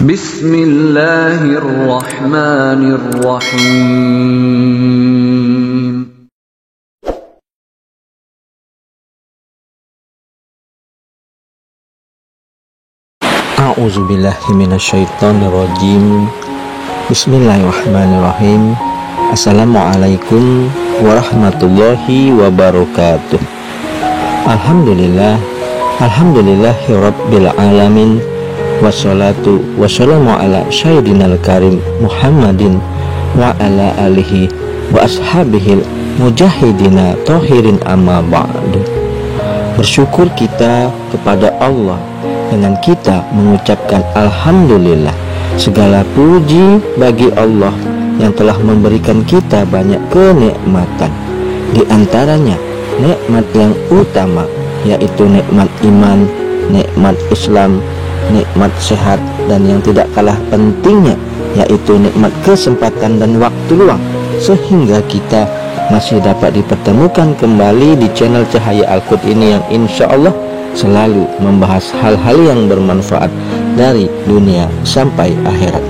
Bismillahirrahmanirrahim. A'udzubillahi minasyaitonirrajim. Bismillahirrahmanirrahim. Assalamualaikum warahmatullahi wabarakatuh. Alhamdulillahirabbil alamin. Wassalatu wassalamu ala sayyidinal karim Muhammadin wa ala alihi wa ashabihil mujahidina tohirin amma ba'du. Bersyukur kita kepada Allah dengan kita mengucapkan alhamdulillah. Segala puji bagi Allah yang telah memberikan kita banyak kenikmatan. Di antaranya nikmat yang utama yaitu nikmat iman, nikmat Islam, nikmat sehat, dan yang tidak kalah pentingnya yaitu nikmat kesempatan dan waktu luang, sehingga kita masih dapat dipertemukan kembali di channel Cahaya Al-Qud ini yang insya Allah selalu membahas hal-hal yang bermanfaat dari dunia sampai akhirat.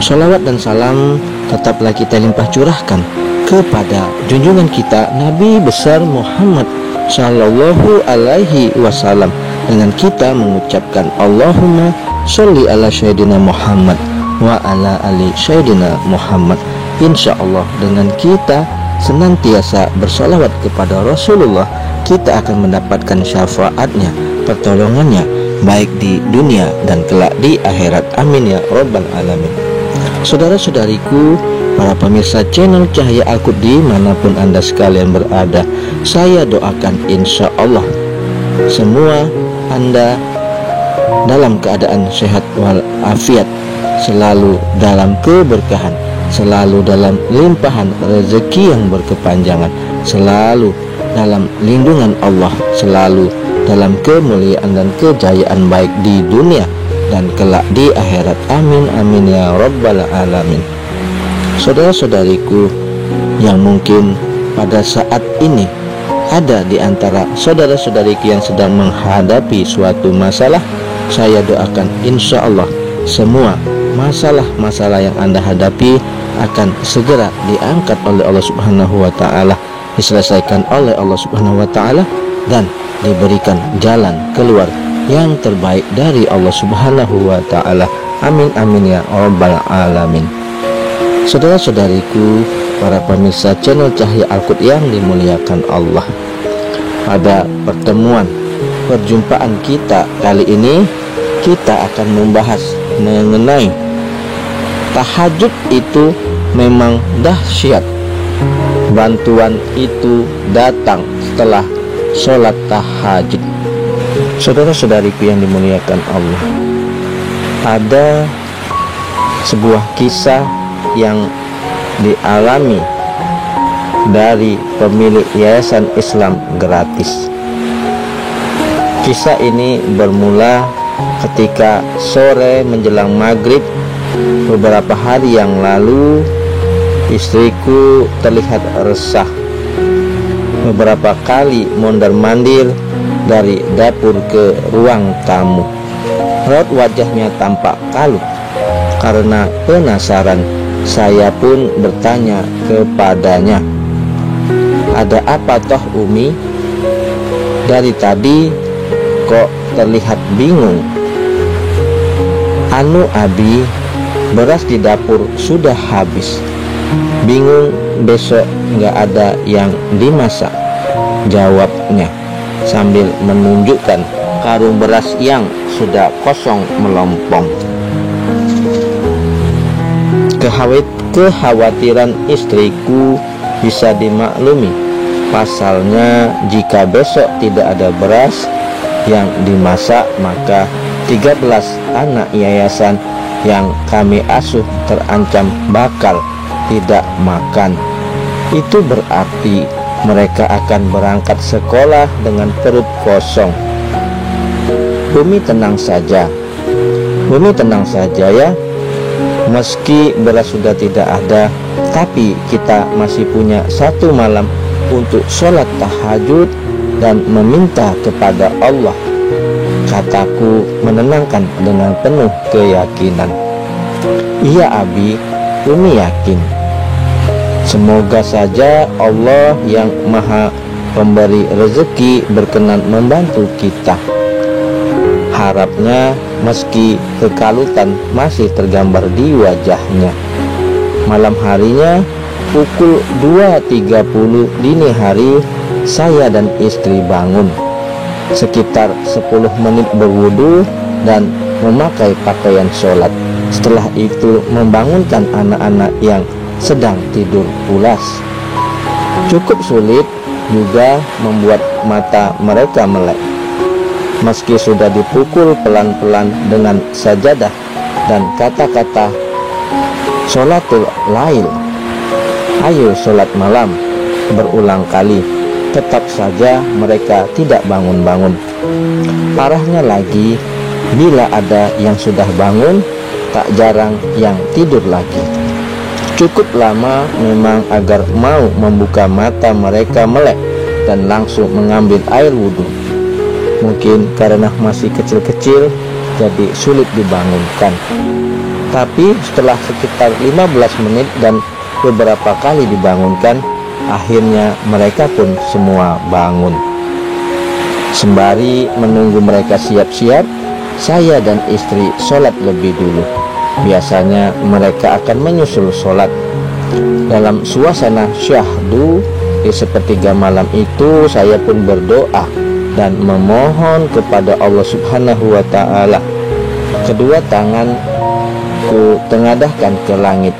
Sholawat dan salam tetaplah kita limpah curahkan kepada junjungan kita Nabi besar Muhammad Sallallahu Alaihi Wasallam dengan kita mengucapkan Allahumma sholli ala sayyidina Muhammad wa ala ali sayyidina Muhammad. Insya Allah dengan kita senantiasa bersolawat kepada Rasulullah, kita akan mendapatkan syafaatnya, pertolongannya, baik di dunia dan kelak di akhirat. Amin ya rabbal alamin. Saudara-saudariku, para pemirsa channel Cahaya Al-Qud dimanapun Anda sekalian berada, saya doakan insya Allah semua Anda dalam keadaan sehat walafiat, selalu dalam keberkahan, selalu dalam limpahan rezeki yang berkepanjangan, selalu dalam lindungan Allah, selalu dalam kemuliaan dan kejayaan baik di dunia dan kelak di akhirat. Amin amin ya rabbal alamin. Saudara-saudariku yang mungkin pada saat ini ada di antara saudara-saudariku yang sedang menghadapi suatu masalah, saya doakan insya Allah semua masalah-masalah yang Anda hadapi akan segera diangkat oleh Allah Subhanahu wa Ta'ala, diselesaikan oleh Allah Subhanahu wa Ta'ala, dan diberikan jalan keluar yang terbaik dari Allah Subhanahu wa Ta'ala. Amin amin ya rabbal alamin. Saudara-saudariku, para pemirsa channel Cahaya Al-Qud yang dimuliakan Allah, pada perjumpaan kita kali ini kita akan membahas mengenai tahajud itu memang dahsyat. Bantuan itu datang setelah sholat tahajud. Saudara-saudariku yang dimuliakan Allah, ada sebuah kisah yang dialami dari pemilik Yayasan Islam Gratis. Kisah ini bermula ketika sore menjelang maghrib beberapa hari yang lalu. Istriku terlihat resah, beberapa kali mondar-mandir dari dapur ke ruang tamu. Raut wajahnya tampak kalut. Karena penasaran, saya pun bertanya kepadanya, "Ada apa toh Umi? Dari tadi kok terlihat bingung?" "Anu Abi, beras di dapur sudah habis. Bingung besok nggak ada yang dimasak," jawabnya sambil menunjukkan karung beras yang sudah kosong melompong. Kekhawatiran istriku bisa dimaklumi. Pasalnya jika besok tidak ada beras yang dimasak, maka 13 anak yayasan yang kami asuh terancam bakal tidak makan. Itu berarti mereka akan berangkat sekolah dengan perut kosong. Umi tenang saja ya. Meski beras sudah tidak ada, tapi kita masih punya satu malam untuk sholat tahajud dan meminta kepada Allah. Kataku menenangkan dengan penuh keyakinan. Iya Abi, Umi yakin. Semoga saja Allah yang maha pemberi rezeki berkenan membantu kita. Harapnya meski kekalutan masih tergambar di wajahnya. Malam harinya pukul 2.30 dini hari saya dan istri bangun. Sekitar 10 menit berwudu dan memakai pakaian sholat. Setelah itu membangunkan anak-anak yang sedang tidur pulas. Cukup sulit juga membuat mata mereka melek. Meski sudah dipukul pelan-pelan dengan sajadah dan kata-kata sholatul lail, ayo sholat malam, berulang kali, tetap saja mereka tidak bangun-bangun. Parahnya lagi, bila ada yang sudah bangun, tak jarang yang tidur lagi. Cukup lama memang agar mau membuka mata mereka melek dan langsung mengambil air wudhu. Mungkin karena masih kecil-kecil jadi sulit dibangunkan. Tapi setelah sekitar 15 menit dan beberapa kali dibangunkan, akhirnya mereka pun semua bangun. Sembari menunggu mereka siap-siap, saya dan istri sholat lebih dulu. Biasanya mereka akan menyusul sholat. Dalam suasana syahdu di sepertiga malam itu, saya pun berdoa dan memohon kepada Allah Subhanahu wa Ta'ala. Kedua tangan ku tengadahkan ke langit.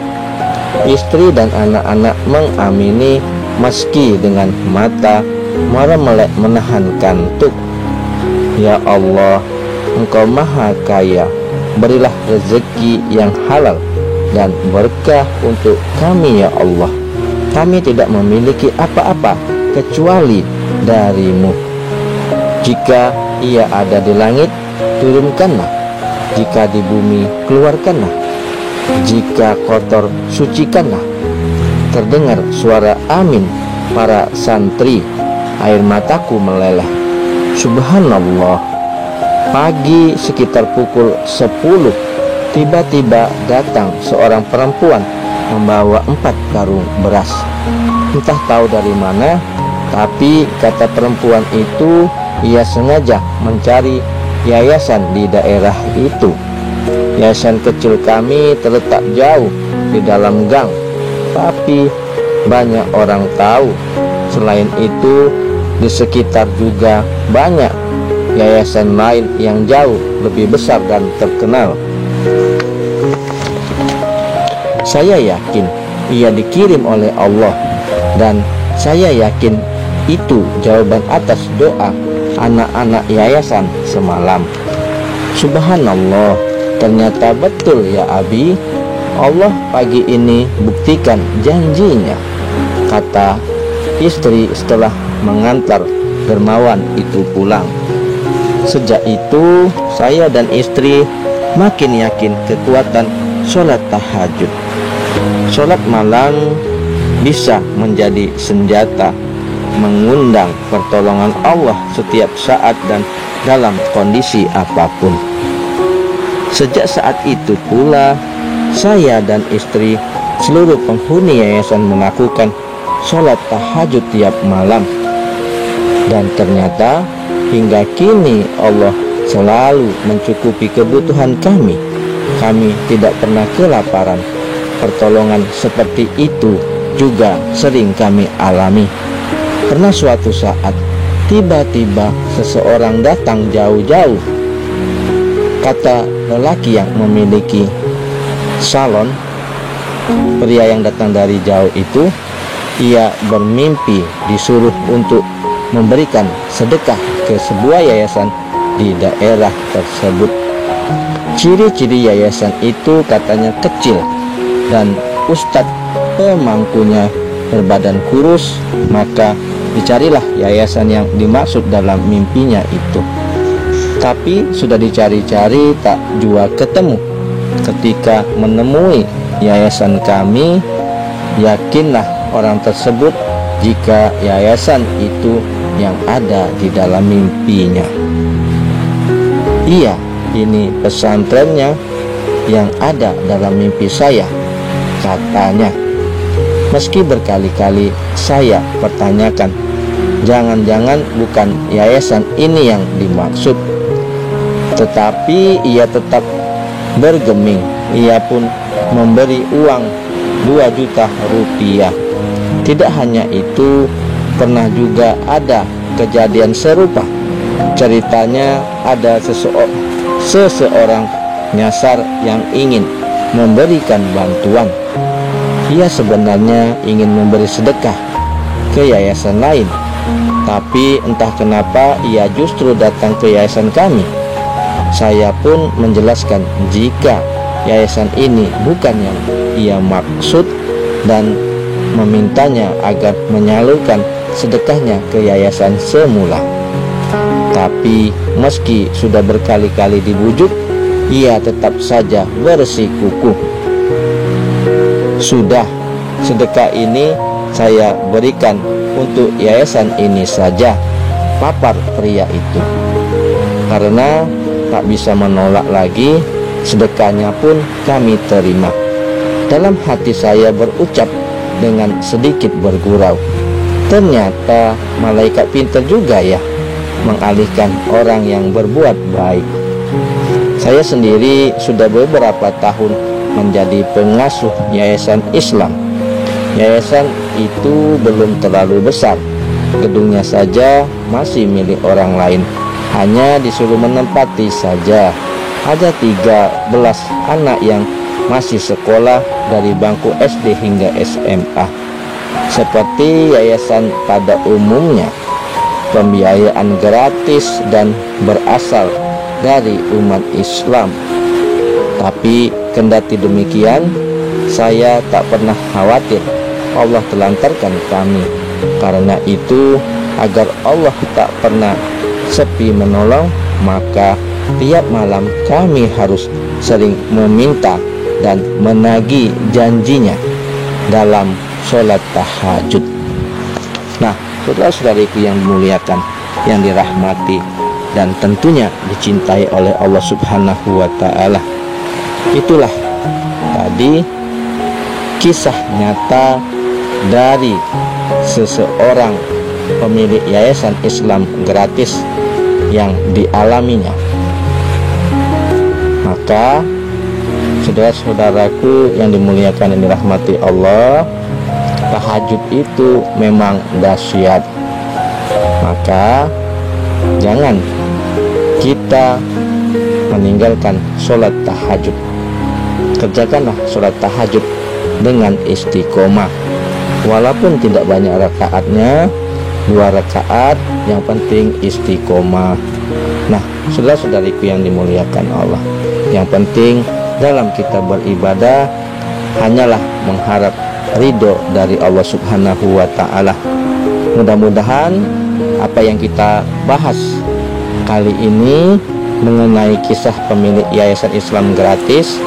Istri dan anak-anak mengamini meski dengan mata meremelek menahan kantuk. Ya Allah, Engkau maha kaya, berilah rezeki yang halal dan berkah untuk kami ya Allah. Kami tidak memiliki apa-apa kecuali dari-Mu. Jika ia ada di langit, turunkanlah. Jika di bumi, keluarkanlah. Jika kotor, sucikanlah. Terdengar suara amin para santri. Air mataku meleleh. Subhanallah. Pagi sekitar pukul 10, tiba-tiba datang seorang perempuan membawa 4 karung beras. Entah tahu dari mana, tapi kata perempuan itu, ia sengaja mencari yayasan di daerah itu. Yayasan kecil kami terletak jauh di dalam gang, tapi banyak orang tahu. Selain itu, di sekitar juga banyak yayasan lain yang jauh lebih besar dan terkenal. Saya yakin ia dikirim oleh Allah, dan saya yakin itu jawaban atas doa anak-anak yayasan semalam. Subhanallah, ternyata betul ya Abi. Allah pagi ini buktikan janjinya, kata istri setelah mengantar dermawan itu pulang. Sejak itu saya dan istri makin yakin kekuatan sholat tahajud. Sholat malam bisa menjadi senjata mengundang pertolongan Allah setiap saat dan dalam kondisi apapun. Sejak saat itu pula, saya dan istri seluruh penghuni yayasan melakukan sholat tahajud tiap malam. Dan ternyata hingga kini Allah selalu mencukupi kebutuhan kami. Kami tidak pernah kelaparan. Pertolongan seperti itu juga sering kami alami. Pernah suatu saat tiba-tiba seseorang datang jauh-jauh. Kata lelaki yang memiliki salon, pria yang datang dari jauh itu, ia bermimpi disuruh untuk memberikan sedekah ke sebuah yayasan di daerah tersebut. Ciri-ciri yayasan itu katanya kecil dan ustadz pemangkunya berbadan kurus, maka dicarilah yayasan yang dimaksud dalam mimpinya itu. Tapi sudah dicari-cari tak jua ketemu. Ketika menemui yayasan kami, yakinlah orang tersebut jika yayasan itu yang ada di dalam mimpinya. Iya, ini pesantrennya yang ada dalam mimpi saya, katanya. Meski berkali-kali saya pertanyakan, jangan-jangan bukan yayasan ini yang dimaksud, tetapi ia tetap bergeming. Ia pun memberi uang 2 juta rupiah. Tidak hanya itu, pernah juga ada kejadian serupa. Ceritanya ada seseorang nyasar yang ingin memberikan bantuan. Ia sebenarnya ingin memberi sedekah ke yayasan lain, tapi entah kenapa ia justru datang ke yayasan kami. Saya pun menjelaskan jika yayasan ini bukan yang ia maksud dan memintanya agar menyalurkan sedekahnya ke yayasan semula. Tapi meski sudah berkali-kali dibujuk, ia tetap saja bersikukuh. Sudah, sedekah ini saya berikan untuk yayasan ini saja, papar pria itu. Karena tak bisa menolak lagi, sedekahnya pun kami terima. Dalam hati saya berucap dengan sedikit bergurau, ternyata malaikat pintar juga ya mengalihkan orang yang berbuat baik. Saya sendiri sudah beberapa tahun menjadi pengasuh yayasan Islam. Yayasan itu belum terlalu besar, gedungnya saja masih milik orang lain, hanya disuruh menempati saja. Ada 13 anak yang masih sekolah dari bangku SD hingga SMA. Seperti yayasan pada umumnya, pembiayaan gratis dan berasal dari umat Islam. Tapi kendati demikian, saya tak pernah khawatir Allah telantarkan kami. Karena itu, agar Allah tak pernah sepi menolong, maka tiap malam kami harus sering meminta dan menagih janjinya dalam sholat tahajud. Nah, saudara-saudariku yang dimuliakan, yang dirahmati dan tentunya dicintai oleh Allah Subhanahu wa Ta'ala, itulah tadi kisah nyata dari seseorang pemilik yayasan Islam gratis yang dialaminya. Maka saudara-saudaraku yang dimuliakan dan dirahmati Allah, tahajud itu memang dahsyat. Maka jangan kita meninggalkan sholat tahajud. Kerjakanlah sholat tahajud dengan istiqomah. Walaupun tidak banyak rakaatnya, 2 rakaat, yang penting istiqomah. Nah, saudara-saudariku yang dimuliakan Allah, yang penting dalam kita beribadah hanyalah mengharap ridho dari Allah Subhanahu wa Ta'ala. Mudah-mudahan apa yang kita bahas kali ini mengenai kisah pemilik yayasan Islam gratis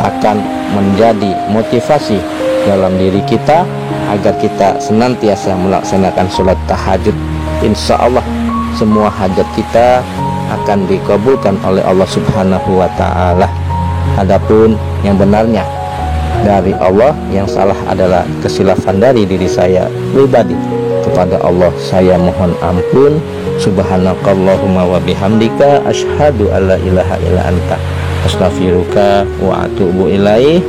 akan menjadi motivasi dalam diri kita agar kita senantiasa melaksanakan sholat tahajud. Insya Allah semua hajat kita akan dikabulkan oleh Allah Subhanahu wa Ta'ala. Adapun yang benarnya dari Allah, yang salah adalah kesilafan dari diri saya pribadi. Kepada Allah saya mohon ampun. Subhanakallahumma wa bihamdika asyhadu alla ilaha illa anta astaghfiruka wa atubu ilaih.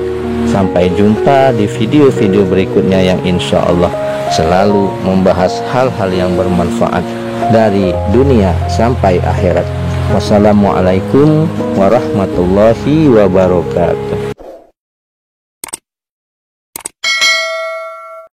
Sampai jumpa di video-video berikutnya yang insya Allah selalu membahas hal-hal yang bermanfaat dari dunia sampai akhirat. Wassalamualaikum warahmatullahi wabarakatuh.